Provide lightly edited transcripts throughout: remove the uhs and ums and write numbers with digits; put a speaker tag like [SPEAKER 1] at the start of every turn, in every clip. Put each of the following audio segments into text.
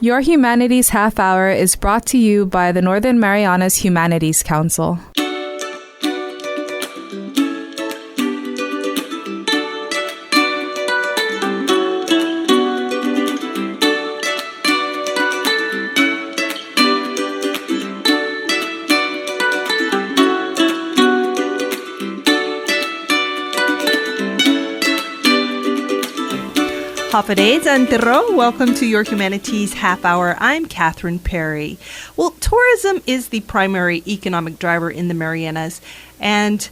[SPEAKER 1] Your Humanities Half-hour is brought to you by the Northern Marianas Humanities Council.
[SPEAKER 2] Hapades and Tero, welcome to your Humanities Half-hour. I'm Catherine Perry. Well, tourism is the primary economic driver in the Marianas, and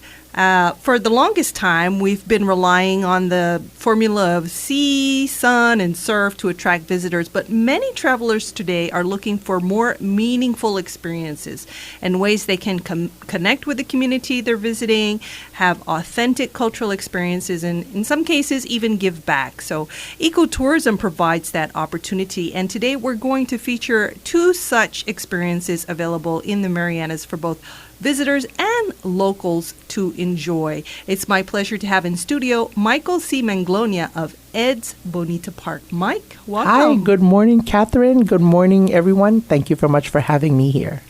[SPEAKER 2] for the longest time, we've been relying on the formula of sea, sun, and surf to attract visitors, but many travelers today are looking for more meaningful experiences and ways they can connect with the community they're visiting, have authentic cultural experiences, and in some cases, even give back. So ecotourism provides that opportunity, and today we're going to feature two such experiences available in the Marianas for both visitors and locals to enjoy. It's my pleasure to have in studio Michael C. Manglona of Ed's Bonita Park. Mike, welcome.
[SPEAKER 3] Hi, good morning, Catherine. Good morning, everyone. Thank you very much for having me here.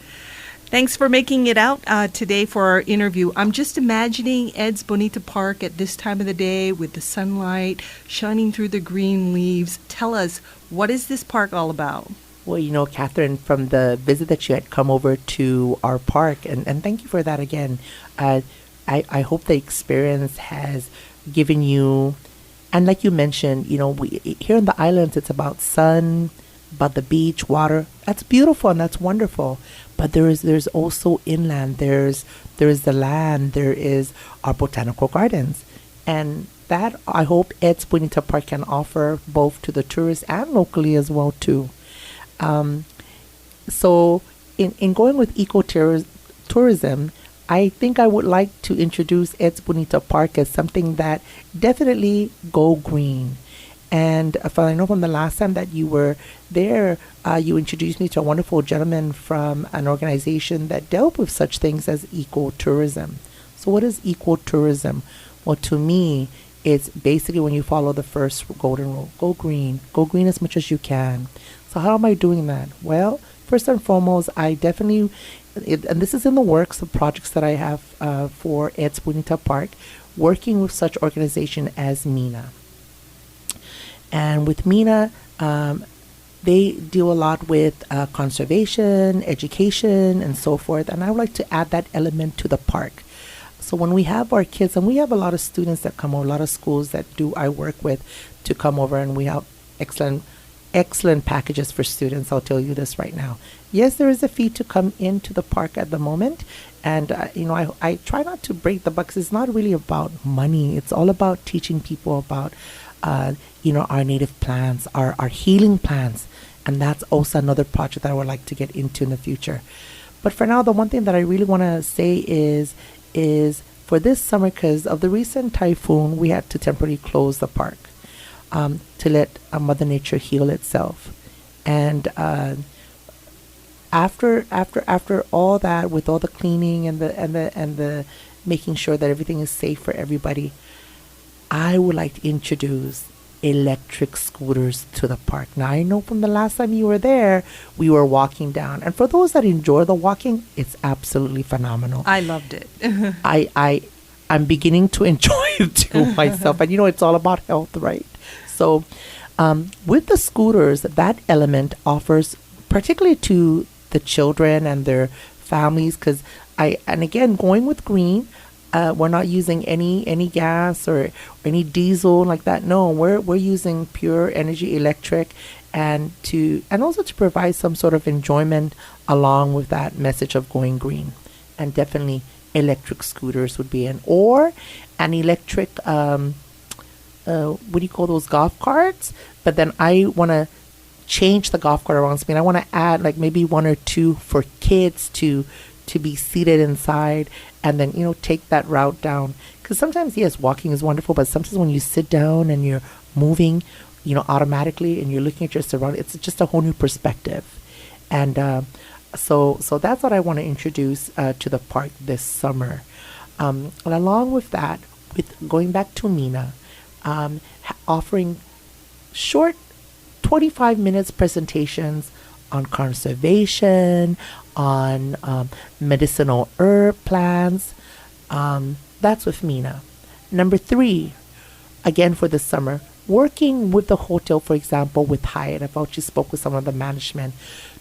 [SPEAKER 2] Thanks for making it out today for our interview. I'm just imagining Ed's Bonita Park at this time of the day with the sunlight shining through the green leaves. Tell us, what is this park all about?
[SPEAKER 3] Well, you know, Catherine, from the visit that you had come over to our park, and thank you for that again. I hope the experience has given you, and like you mentioned, you know, here in the islands, it's about sun, about the beach, water. That's beautiful and that's wonderful. But there's also inland. There's the land. There is our botanical gardens, and that I hope Ed's Bonita Park can offer both to the tourists and locally as well too. So in going with ecotourism, I think I would like to introduce Ed's Bonita Park as something that definitely go green. And I know from the last time that you were there, you introduced me to a wonderful gentleman from an organization that dealt with such things as ecotourism. So what is ecotourism? Well, to me, it's basically when you follow the first golden rule: go green as much as you can. So how am I doing that? Well, first and foremost, I definitely, and this is in the works of projects that I have for Ed's Bonita Park, working with such organization as MENA. And with MENA, they deal a lot with conservation, education, and so forth. And I would like to add that element to the park. So when we have our kids, and we have a lot of students that come over, a lot of schools that I work with to come over, and we have excellent packages for students. I'll tell you this right now. Yes, there is a fee to come into the park at the moment. And, I try not to break the buck. It's not really about money. It's all about teaching people about, our native plants, our healing plants. And that's also another project that I would like to get into in the future. But for now, the one thing that I really want to say is for this summer, because of the recent typhoon, we had to temporarily close the park. To let Mother Nature heal itself, and after all that, with all the cleaning and the making sure that everything is safe for everybody, I would like to introduce electric scooters to the park. Now, I know from the last time you were there, we were walking down, and for those that enjoy the walking, it's absolutely phenomenal.
[SPEAKER 2] I loved it.
[SPEAKER 3] I'm beginning to enjoy it too myself, and it's all about health, right? So with the scooters, that element offers, particularly to the children and their families, because again, going with green, we're not using any gas or any diesel like that. No, we're using pure energy electric, and also to provide some sort of enjoyment along with that message of going green. And definitely electric scooters would be or an electric what do you call those, golf carts? But then I want to change the golf cart around. I want to add like maybe one or two for kids to be seated inside, and then take that route down. Because sometimes, yes, walking is wonderful, but sometimes when you sit down and you're moving, automatically, and you're looking at your surroundings, it's just a whole new perspective. And so that's what I want to introduce to the park this summer. And along with that, with going back to MENA, offering short 25 minutes presentations on conservation, on medicinal herb plants. That's with Mina. Number 3, again for the summer, working with the hotel, for example, with Hyatt. I've actually spoke with some of the management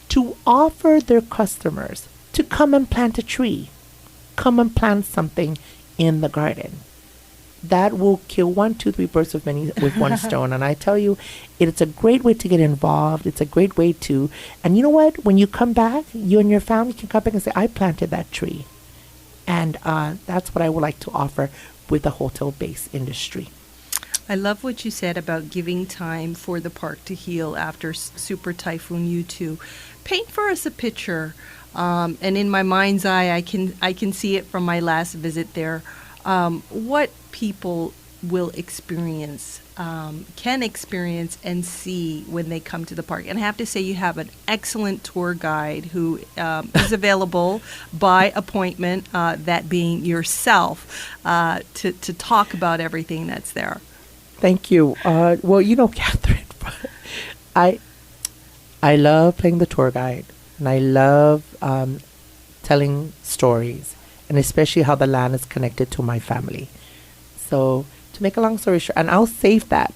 [SPEAKER 3] to offer their customers to come and plant a tree, come and plant something in the garden. That will kill 1, 2, 3 birds with one stone. And I tell you, it's a great way to get involved. It's a great way to, and you know what? When you come back, you and your family can come back and say, I planted that tree. And that's what I would like to offer with the hotel-based industry.
[SPEAKER 2] I love what you said about giving time for the park to heal after Super Typhoon U2. Paint for us a picture, and in my mind's eye, I can see it from my last visit there. What people will experience, can experience and see when they come to the park. And I have to say, you have an excellent tour guide who is available by appointment, that being yourself, to talk about everything that's there.
[SPEAKER 3] Thank you. Well, Catherine, I love playing the tour guide, and I love telling stories, and especially how the land is connected to my family. So, to make a long story short, and I'll save that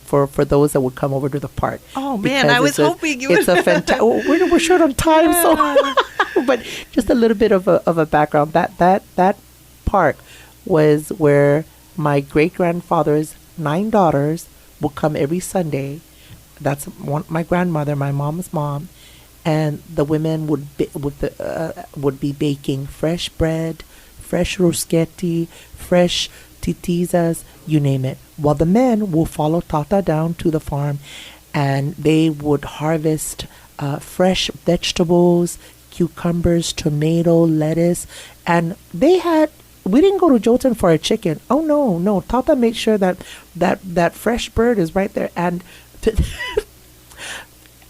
[SPEAKER 3] for those that would come over to the park.
[SPEAKER 2] Oh man, I was hoping you would.
[SPEAKER 3] It's a fantastic. We're short on time, so but just a little bit of a background. That park was where my great grandfather's 9 daughters would come every Sunday. That's my grandmother, my mom's mom, and the women would be baking fresh bread, fresh roschetti, fresh titizas, you name it. While the men will follow Tata down to the farm, and they would harvest fresh vegetables, cucumbers, tomato, lettuce, and we didn't go to Jolton for a chicken. Oh no, Tata made sure that fresh bird is right there. And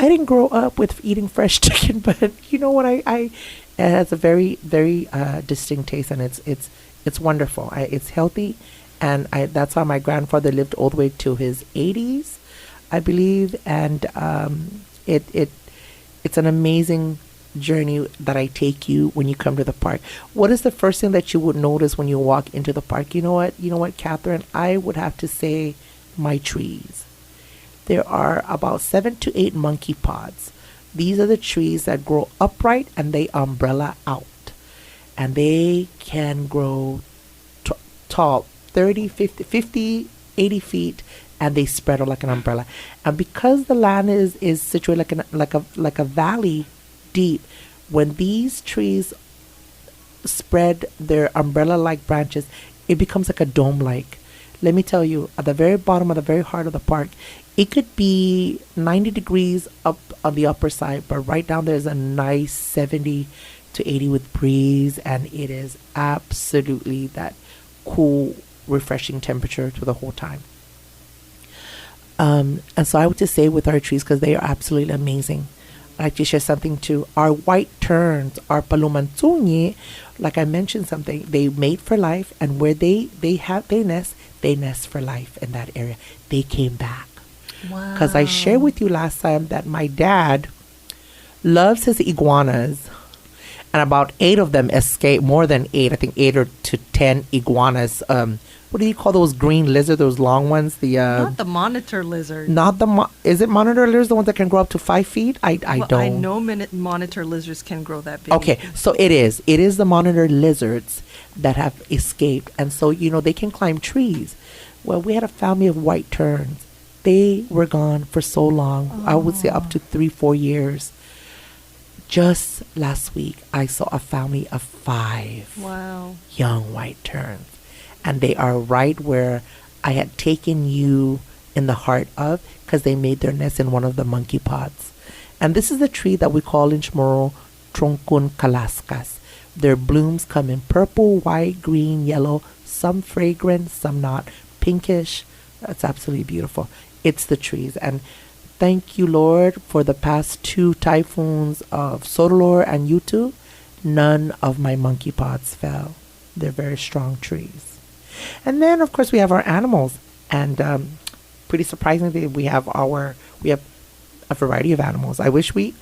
[SPEAKER 3] I didn't grow up with eating fresh chicken, but you know what? It has a very, very distinct taste, and it's wonderful. It's healthy, and that's how my grandfather lived all the way to his 80s, I believe. And it's an amazing journey that I take you when you come to the park. What is the first thing that you would notice when you walk into the park? You know what, Catherine? I would have to say my trees. There are about 7 to 8 monkey pods. These are the trees that grow upright and they umbrella out. And they can grow tall, 30, 50, 80 feet, and they spread out like an umbrella. And because the land is situated like a valley deep, when these trees spread their umbrella-like branches, it becomes like a dome-like. Let me tell you, at the very bottom of the very heart of the park, it could be 90 degrees up on the upper side, but right down there is a nice 70 to 80 with breeze, and it is absolutely that cool, refreshing temperature to the whole time. And so I would just say with our trees, because they are absolutely amazing, I'd like to share something too. Our white terns, our palumantunyi, like I mentioned something, they mate for life, and where they nest for life in that area. They came back.
[SPEAKER 2] Wow.
[SPEAKER 3] Because I shared with you last time that my dad loves his iguanas, and about 8 of them escaped, more than 8, I think 8 or to 10 iguanas. What do you call those green lizards, those long ones?
[SPEAKER 2] Not the monitor lizard.
[SPEAKER 3] Is it monitor lizards, the ones that can grow up to 5 feet? I don't.
[SPEAKER 2] I know monitor lizards can grow that big.
[SPEAKER 3] Okay, so it is the monitor lizards that have escaped. And so, they can climb trees. Well, we had a family of white terns. They were gone for so long. Oh. I would say up to 3-4 years. Just last week, I saw a family of 5 young white terns. And they are right where I had taken you in the heart of, because they made their nest in one of the monkey pods. And this is a tree that we call in Chamorro Troncon Calascas. Their blooms come in purple, white, green, yellow, some fragrant, some not, pinkish. That's absolutely beautiful. It's the trees. And thank you, Lord, for the past 2 typhoons of Sodolor and Yutu. None of my monkey pods fell. They're very strong trees. And then, of course, we have our animals. And pretty surprisingly, we have a variety of animals. I wish we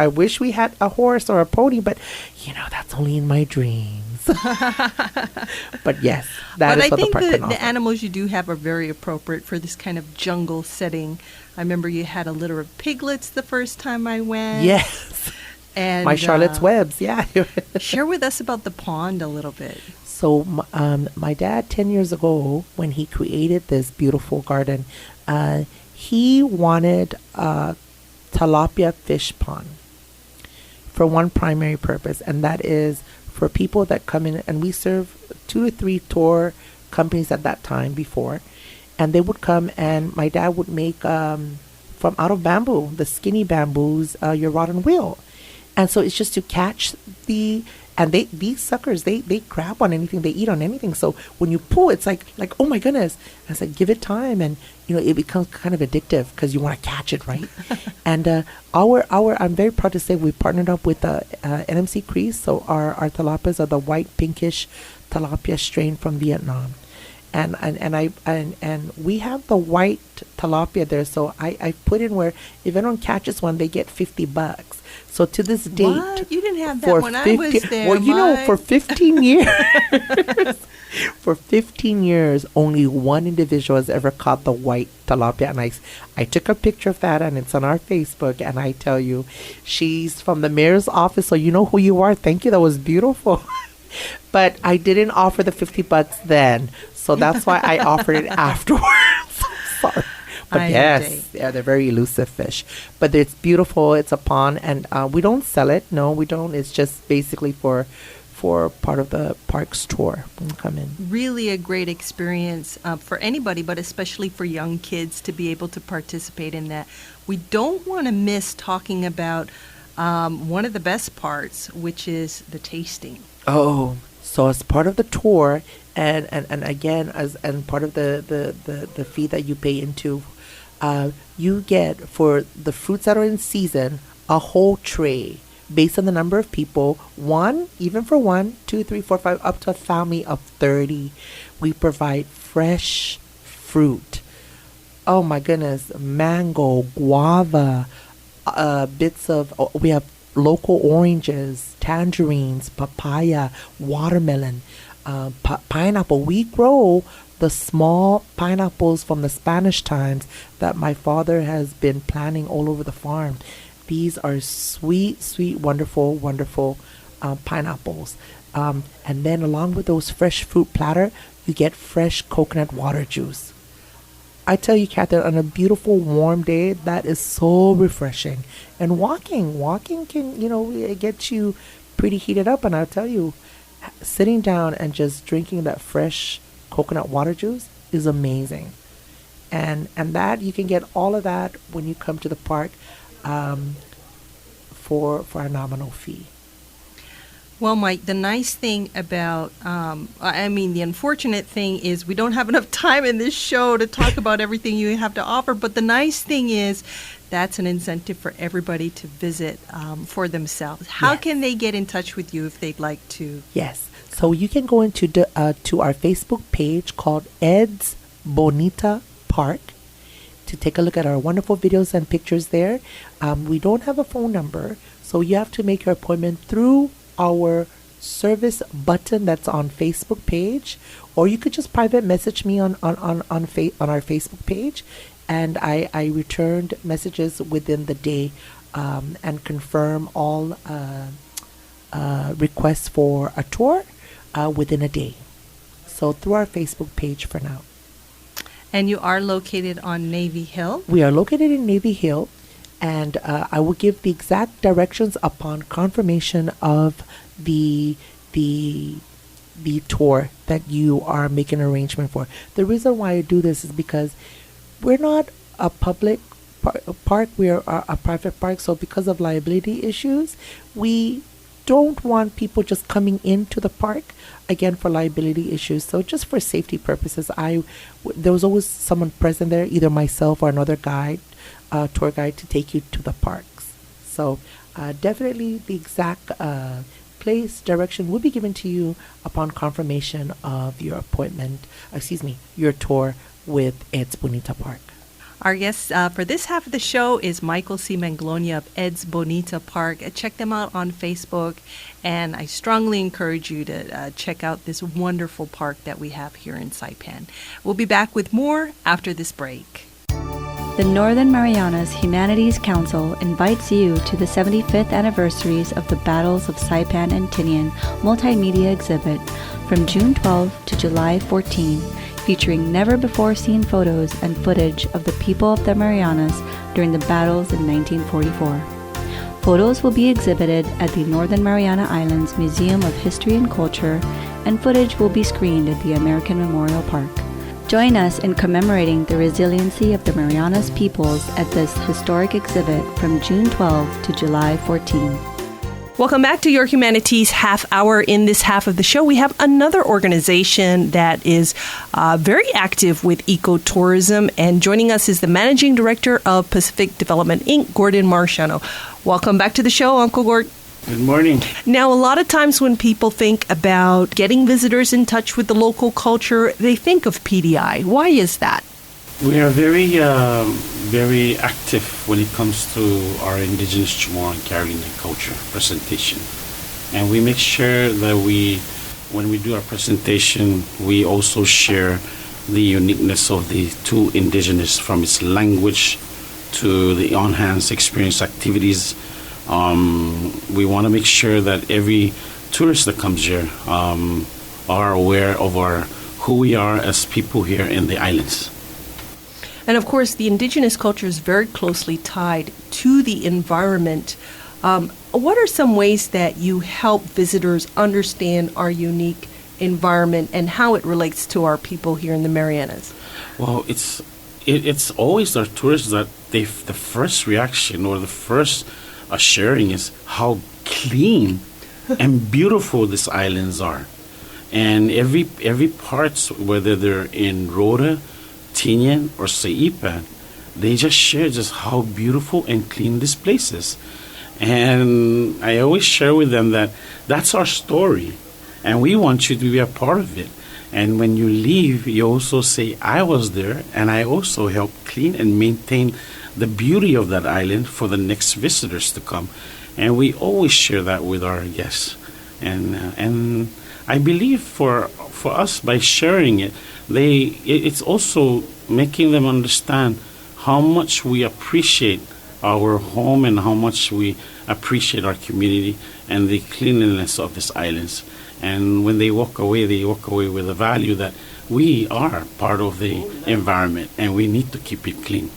[SPEAKER 3] had a horse or a pony, but that's only in my dreams. But yes, that is what the park can offer.
[SPEAKER 2] But I think the animals you do have are very appropriate for this kind of jungle setting. I remember you had a litter of piglets the first time I went.
[SPEAKER 3] Yes.
[SPEAKER 2] And
[SPEAKER 3] my Charlotte's Webs, yeah.
[SPEAKER 2] Share with us about the pond a little bit.
[SPEAKER 3] So my dad, 10 years ago, when he created this beautiful garden, he wanted a tilapia fish pond for one primary purpose, and that is for people that come in, and we serve 2 to 3 tour companies at that time before, and they would come, and my dad would make from out of bamboo, the skinny bamboos, your rod and wheel. And so it's just to catch these suckers, they grab on anything, they eat on anything. So when you pull, it's like, oh my goodness. And it's like, give it time. And, it becomes kind of addictive because you want to catch it, right? And I'm very proud to say we partnered up with the NMC Crease. So our tilapias are the white pinkish tilapia strain from Vietnam. And we have the white tilapia there. So I put in where if anyone catches one, they get $50. So to this date,
[SPEAKER 2] what? You didn't have that when I was there.
[SPEAKER 3] Well, for 15 years, for 15 years, only one individual has ever caught the white tilapia, and I took a picture of that, and it's on our Facebook. And I tell you, she's from the mayor's office, so you know who you are. Thank you, that was beautiful. But I didn't offer the $50 then, so that's why I offered it afterwards. Sorry. But yes, yeah, they're very elusive fish. But it's beautiful. It's a pond, and we don't sell it. No, we don't. It's just basically for part of the park's tour when you come in.
[SPEAKER 2] Really a great experience for anybody, but especially for young kids to be able to participate in that. We don't want to miss talking about one of the best parts, which is the tasting.
[SPEAKER 3] Oh, so as part of the tour, and again, as part of the fee that you pay into, you get, for the fruits that are in season, a whole tray based on the number of people. 1, even for 1, 2, 3, 4, 5, up to a family of 30. We provide fresh fruit. Oh my goodness, mango, guava, we have local oranges, tangerines, papaya, watermelon, pineapple. We grow the small pineapples from the Spanish times that my father has been planting all over the farm. These are sweet, sweet, wonderful, wonderful pineapples. And then along with those fresh fruit platter, you get fresh coconut water juice. I tell you, Catherine, on a beautiful warm day, that is so refreshing. And walking can, it gets you pretty heated up. And I'll tell you, sitting down and just drinking that fresh coconut water juice is amazing. And that you can get all of that when you come to the park for a nominal fee.
[SPEAKER 2] Well, Mike, the nice thing about, the unfortunate thing is we don't have enough time in this show to talk about everything you have to offer. But the nice thing is that's an incentive for everybody to visit for themselves. How can they get in touch with you if they'd like to?
[SPEAKER 3] Yes. So you can go into to our Facebook page called Ed's Bonita Park to take a look at our wonderful videos and pictures there. We don't have a phone number, so you have to make your appointment through our service button that's on Facebook page, or you could just private message me on our Facebook page, and I returned messages within the day and confirm all requests for a tour within a day. So through our Facebook page for now.
[SPEAKER 2] And you are located on Navy Hill?
[SPEAKER 3] We are located in Navy Hill. And I will give the exact directions upon confirmation of the tour that you are making an arrangement for. The reason why I do this is because we're not a public park, we are a private park. So because of liability issues, we don't want people just coming into the park, again, for liability issues. So just for safety purposes, there was always someone present there, either myself or another guide, tour guide, to take you to the parks. So definitely the exact place, direction will be given to you upon confirmation of your your tour with Ed's Bonita Park.
[SPEAKER 2] Our guest for this half of the show is Michael C. Manglona of Ed's Bonita Park. Check them out on Facebook, and I strongly encourage you to check out this wonderful park that we have here in Saipan. We'll be back with more after this break.
[SPEAKER 4] The Northern Marianas Humanities Council invites you to the 75th anniversaries of the Battles of Saipan and Tinian multimedia exhibit from June 12 to July 14, featuring never-before-seen photos and footage of the people of the Marianas during the battles in 1944. Photos will be exhibited at the Northern Mariana Islands Museum of History and Culture, and footage will be screened at the American Memorial Park. Join us in commemorating the resiliency of the Marianas peoples at this historic exhibit from June 12 to July 14.
[SPEAKER 2] Welcome back to your Humanities Half Hour. In this half of the show, we have another organization that is very active with ecotourism, and joining us is the Managing Director of Pacific Development, Inc., Gordon Marciano. Welcome back to the show, Uncle Gord.
[SPEAKER 5] Good morning.
[SPEAKER 2] Now, a lot of times when people think about getting visitors in touch with the local culture, they think of PDI. Why is that?
[SPEAKER 5] We are very active when it comes to our indigenous Chamorro and Carolinian culture presentation. And we make sure that when we do our presentation, we also share the uniqueness of the two indigenous, from its language to the on-hands experience activities. We want to make sure that every tourist that comes here are aware of who we are as people here in the islands.
[SPEAKER 2] And of course, the indigenous culture is very closely tied to the environment. What are some ways that you help visitors understand our unique environment and how it relates to our people here in the Marianas?
[SPEAKER 5] Well, it's always our tourists that the first reaction or the first sharing is how clean and beautiful these islands are. And every parts, whether they're in Rota, Tinian, or Saipan, they just share just how beautiful and clean this place is. And I always share with them that that's our story, and we want you to be a part of it. And when you leave, you also say, I was there, and I also helped clean and maintain the beauty of that island for the next visitors to come. And we always share that with our guests. And I believe for us, by sharing it, it's also making them understand how much we appreciate our home and how much we appreciate our community and the cleanliness of these islands. And when they walk away with the value that we are part of the environment and we need to keep it clean.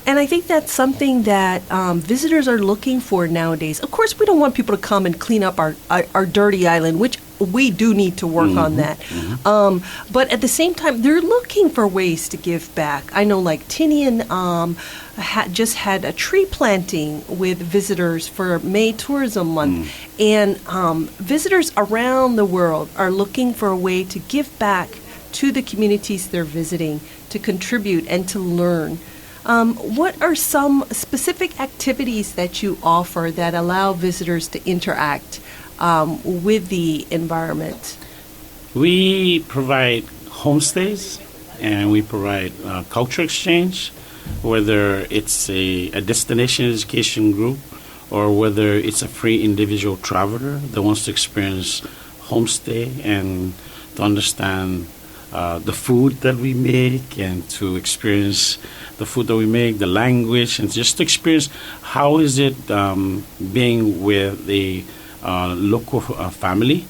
[SPEAKER 2] And I think that's something that visitors are looking for nowadays. Of course, we don't want people to come and clean up our dirty island, which we do need to work on that. Mm-hmm. But at the same time, they're looking for ways to give back. I know, like Tinian just had a tree planting with visitors for May Tourism Month. And visitors around the world are looking for a way to give back to the communities they're visiting, to contribute and to learn. What are some specific activities that you offer that allow visitors to interact with the environment?
[SPEAKER 5] We provide homestays and we provide culture exchange, whether it's a destination education group or whether it's a free individual traveler that wants to experience homestay and to understand the food that we make and to experience the food that we make, the language, and just to experience how is it being with the local family.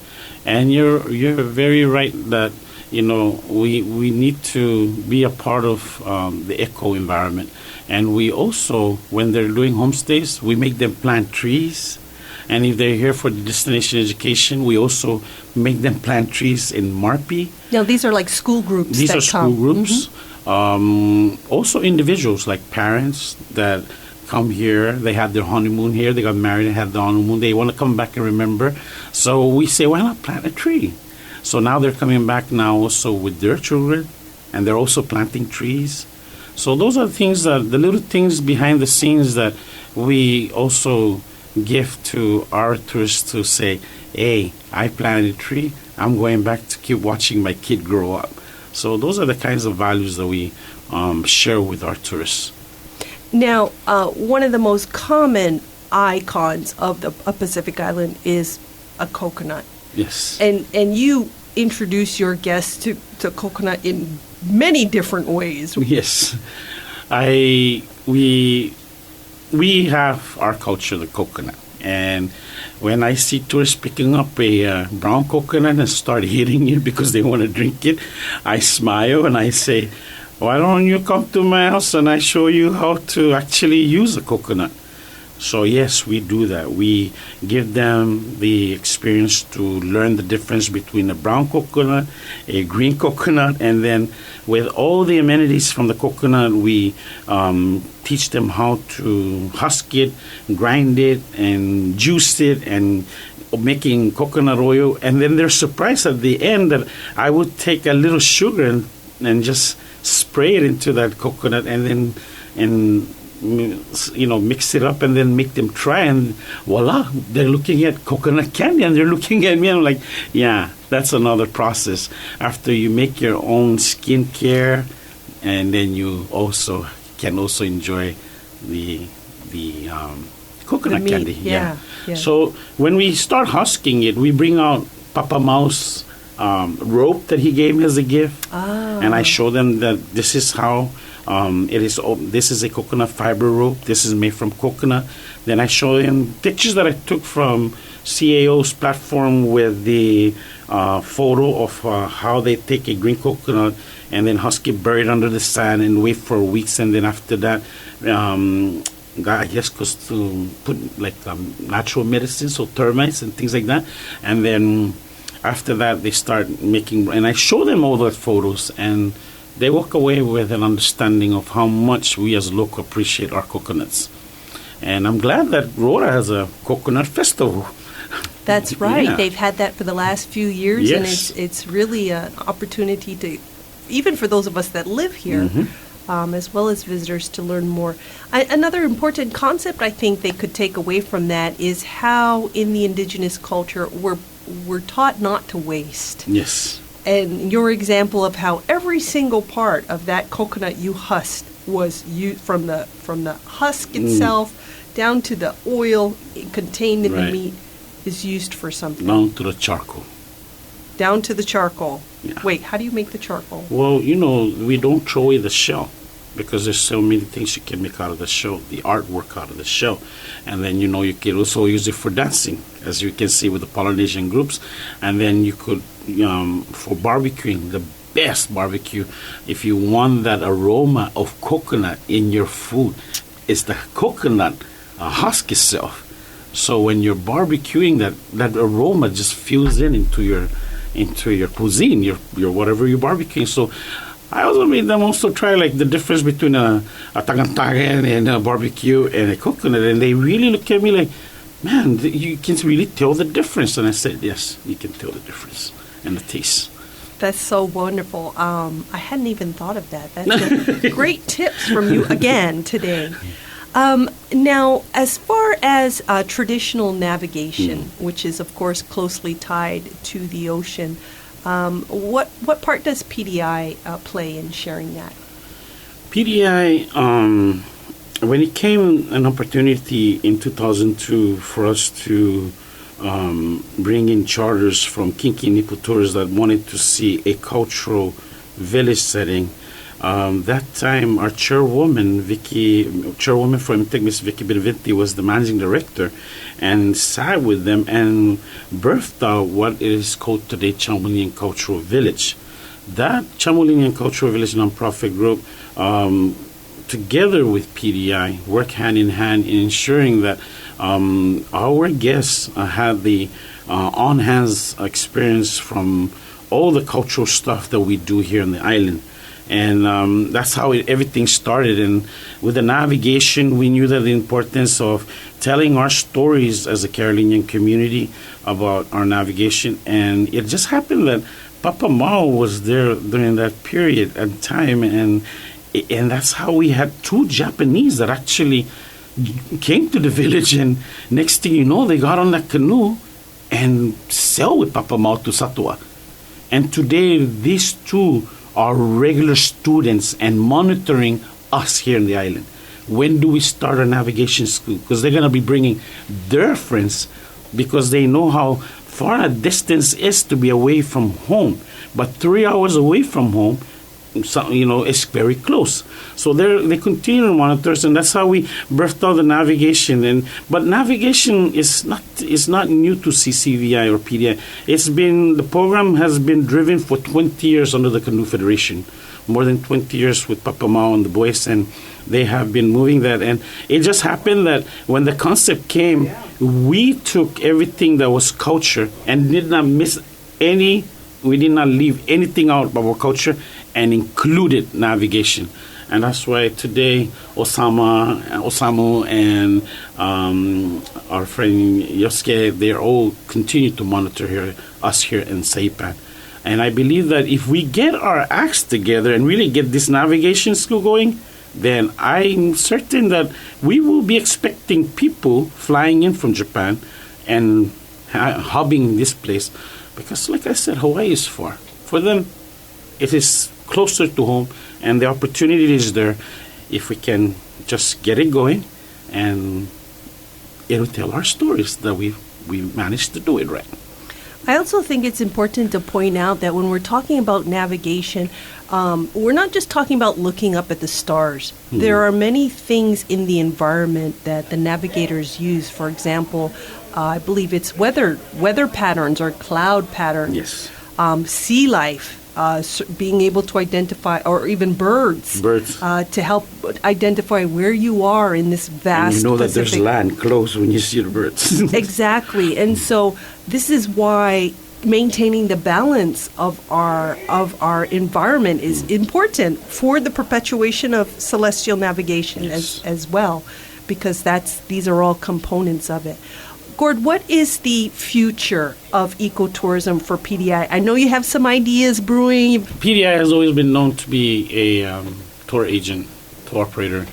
[SPEAKER 5] And you're very right that we need to be a part of the eco environment. And we also, when they're doing homestays, we make them plant trees. And if they're here for the destination education, we also make them plant trees in Marpi.
[SPEAKER 2] Now, these are like school groups.
[SPEAKER 5] These are school groups. Mm-hmm. Also individuals like parents that come here. They had their honeymoon here. They got married and had the honeymoon. They want to come back and remember. So we say, why not plant a tree? So now they're coming back now also with their children, and they're also planting trees. So those are the little things behind the scenes that we also give to our tourists to say, hey, I planted a tree. I'm going back to keep watching my kid grow up. So those are the kinds of values that we share with our tourists.
[SPEAKER 2] Now, one of the most common icons of a Pacific Island is a coconut.
[SPEAKER 5] Yes.
[SPEAKER 2] And you introduce your guests to coconut in many different ways.
[SPEAKER 5] Yes. We have our culture, the coconut. And when I see tourists picking up a brown coconut and start eating it because they want to drink it, I smile and I say, why don't you come to my house and I show you how to actually use a coconut? So yes, we do that. We give them the experience to learn the difference between a brown coconut, a green coconut, and then with all the amenities from the coconut, we teach them how to husk it, grind it, and juice it, and making coconut oil. And then they're surprised at the end that I would take a little sugar and just spray it into that coconut and mix it up and then make them try, and voila, they're looking at coconut candy and they're looking at me and I'm like, yeah, that's another process. After you make your own skincare, and then you can also enjoy the coconut candy.
[SPEAKER 2] Yeah.
[SPEAKER 5] So when we start husking it, we bring out Papa Mau's rope that he gave me as a gift, and I show them that this is how it is. This is a coconut fiber rope. This is made from coconut. Then I show them pictures that I took from CAO's platform with the photo of how they take a green coconut and then husk it, bury it under the sand, and wait for weeks. And then after that, I guess goes to put like natural medicine, so termites and things like that. And then after that, they start making, and I show them all the photos, and they walk away with an understanding of how much we as local appreciate our coconuts. And I'm glad that Rora has a coconut festival.
[SPEAKER 2] That's right.
[SPEAKER 5] Yeah.
[SPEAKER 2] They've had that for the last few years,
[SPEAKER 5] Yes.
[SPEAKER 2] and it's really an opportunity to, even for those of us that live here, as well as visitors, to learn more. Another important concept I think they could take away from that is how in the indigenous culture we're taught not to waste.
[SPEAKER 5] Yes.
[SPEAKER 2] And your example of how every single part of that coconut you husked was from the husk itself down to the oil contained in the meat is used for something.
[SPEAKER 5] Down to the charcoal.
[SPEAKER 2] Down to the charcoal.
[SPEAKER 5] Yeah.
[SPEAKER 2] Wait, how do you make the charcoal?
[SPEAKER 5] Well, we don't throw away the shell because there's so many things you can make out of the shell, the artwork out of the shell. And then, you can also use it for dancing, as you can see with the Polynesian groups. And then you could, for barbecuing, the best barbecue, if you want that aroma of coconut in your food, is the coconut husk itself. So when you're barbecuing, that aroma just fills into your cuisine, your whatever you're barbecuing. So I also made them also try like the difference between a tagantagan and a barbecue and a coconut, and they really look at me like, man, you can really tell the difference. And I said, yes, you can tell the difference and the taste.
[SPEAKER 2] That's so wonderful. I hadn't even thought of that. That's great tips from you again today. Now, as far as traditional navigation, which is, of course, closely tied to the ocean, what part does PDI play in sharing that?
[SPEAKER 5] PDI, when it came an opportunity in 2002 for us to bring in charters from Kinki Nipo tourists that wanted to see a cultural village setting, that time our chairwoman from Integ, Miss Vicky Beneventi, was the managing director and sat with them and birthed out what is called today Chamorro Cultural Village. That Chamorro Cultural Village nonprofit group, together with PDI, work hand in hand in ensuring that our guests had the on-hands experience from all the cultural stuff that we do here on the island. And that's how everything started. And with the navigation, we knew that the importance of telling our stories as a Carolinian community about our navigation. And it just happened that Papa Mau was there during that period and time. And that's how we had two Japanese that actually came to the village. And next thing you know, they got on that canoe and sailed with Papa Mau to Satua. And today, these two our regular students and monitoring us here in the island. When do we start our navigation school? Because they're going to be bringing their friends, because they know how far a distance is to be away from home. But 3 hours away from home, it's very close. So they continue to monitor us, and that's how we birthed out the navigation. But navigation is not new to CCVI or PDI. The program has been driven for 20 years under the Canoe Federation, more than 20 years with Papa Mao and the boys, and they have been moving that. And it just happened that when the concept came, we took everything that was culture and did not miss any. We did not leave anything out of our culture and included navigation. And that's why today Osamu and our friend Yosuke, they all continue to monitor us here in Saipan. And I believe that if we get our acts together and really get this navigation school going, then I'm certain that we will be expecting people flying in from Japan and hubbing this place. Because like I said, Hawaii is far. For them, it is closer to home, and the opportunity is there if we can just get it going, and it'll tell our stories that we managed to do it right.
[SPEAKER 2] I also think it's important to point out that when we're talking about navigation, we're not just talking about looking up at the stars. Mm-hmm. There are many things in the environment that the navigators use. For example, I believe it's weather patterns or cloud patterns.
[SPEAKER 5] Yes.
[SPEAKER 2] Sea life, being able to identify, or even birds. To help identify where you are in this vast.
[SPEAKER 5] And you know
[SPEAKER 2] Pacific.
[SPEAKER 5] that there's land close when you see the birds.
[SPEAKER 2] Exactly, and so this is why maintaining the balance of our environment is important for the perpetuation of celestial navigation. Yes. as well, because these are all components of it. Gord, what is the future of ecotourism for PDI? I know you have some ideas brewing.
[SPEAKER 5] PDI has always been known to be a tour agent, tour operator,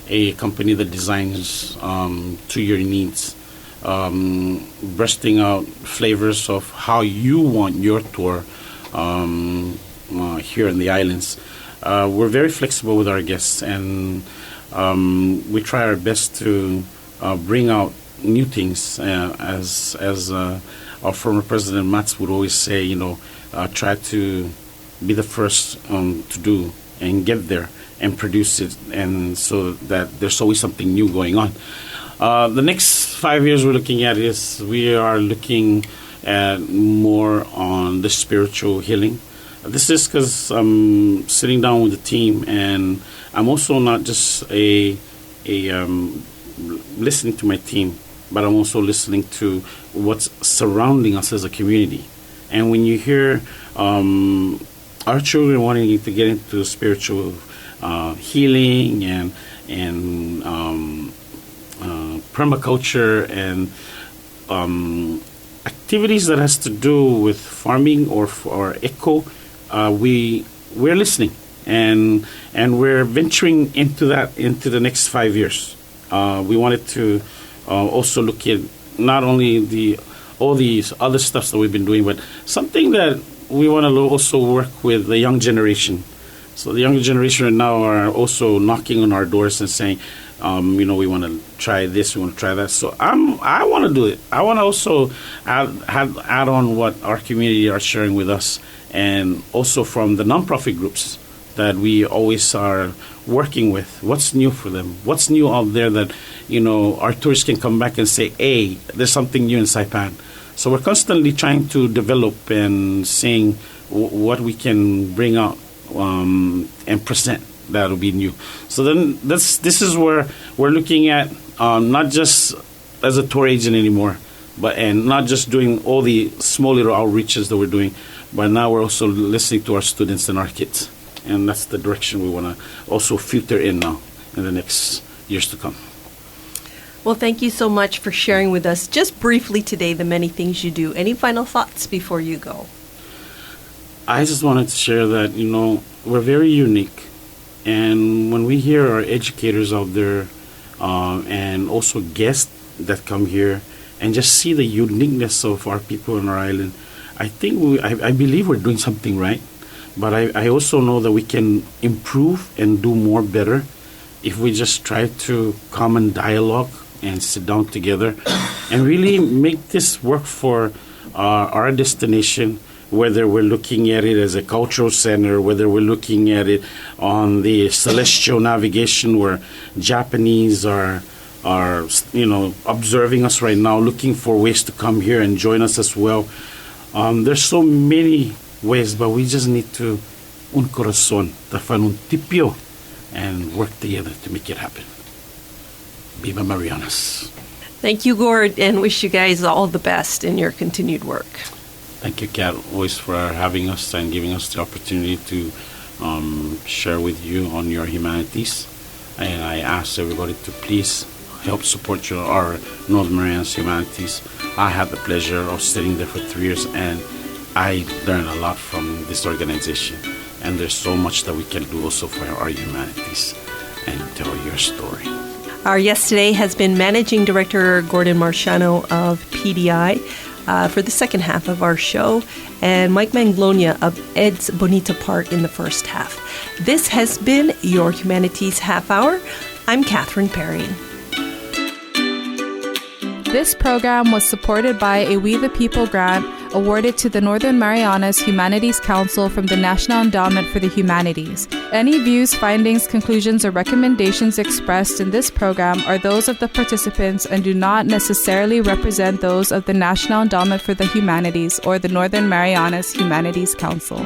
[SPEAKER 5] a company that designs to your needs, bursting out flavors of how you want your tour here in the islands. We're very flexible with our guests, and we try our best to bring out new things, as our former president Mats would always say, try to be the first to do and get there and produce it, and so that there's always something new going on. The next 5 years we are looking at more on the spiritual healing. This is because I'm sitting down with the team, and I'm also not just listening to my team, but I'm also listening to what's surrounding us as a community. And when you hear our children wanting to get into spiritual healing and permaculture and activities that has to do with farming or eco, we're listening, and we're venturing into the next 5 years. We wanted to also look at not only all these other stuff that we've been doing, but something that we want to also work with the young generation. So the younger generation right now are also knocking on our doors and saying, we want to try this, we want to try that. So I want to do it. I want to also add on what our community are sharing with us, and also from the nonprofit groups that we always are working with. What's new for them? What's new out there that, our tourists can come back and say, hey, there's something new in Saipan. So we're constantly trying to develop and seeing what we can bring out and present that will be new. So then this is where we're looking at not just as a tour agent anymore, and not just doing all the small little outreaches that we're doing, but now we're also listening to our students and our kids. And that's the direction we want to also filter in now in the next years to come.
[SPEAKER 2] Well, thank you so much for sharing with us just briefly today the many things you do. Any final thoughts before you go?
[SPEAKER 5] I just wanted to share that, we're very unique. And when we hear our educators out there and also guests that come here and just see the uniqueness of our people on our island, I believe we're doing something right. But I also know that we can improve and do more better if we just try to common dialogue and sit down together and really make this work for our destination, whether we're looking at it as a cultural center, whether we're looking at it on the celestial navigation where Japanese are observing us right now, looking for ways to come here and join us as well. There's so many ways, but we just need to un corazón, tafan un tipio, and work together to make it happen. Viva Marianas.
[SPEAKER 2] Thank you, Gord, and wish you guys all the best in your continued work.
[SPEAKER 5] Thank you, Kat, always for having us and giving us the opportunity to share with you on your humanities. And I ask everybody to please help support our Northern Marianas Humanities. I had the pleasure of sitting there for 3 years, and I learned a lot from this organization. And there's so much that we can do also for our humanities and tell your story.
[SPEAKER 2] Our guest today has been Managing Director Gordon Marciano of PDI for the second half of our show, and Mike Manglona of Ed's Bonita Park in the first half. This has been your Humanities Half Hour. I'm Catherine Perry.
[SPEAKER 1] This program was supported by a We the People grant awarded to the Northern Marianas Humanities Council from the National Endowment for the Humanities. Any views, findings, conclusions, or recommendations expressed in this program are those of the participants and do not necessarily represent those of the National Endowment for the Humanities or the Northern Marianas Humanities Council.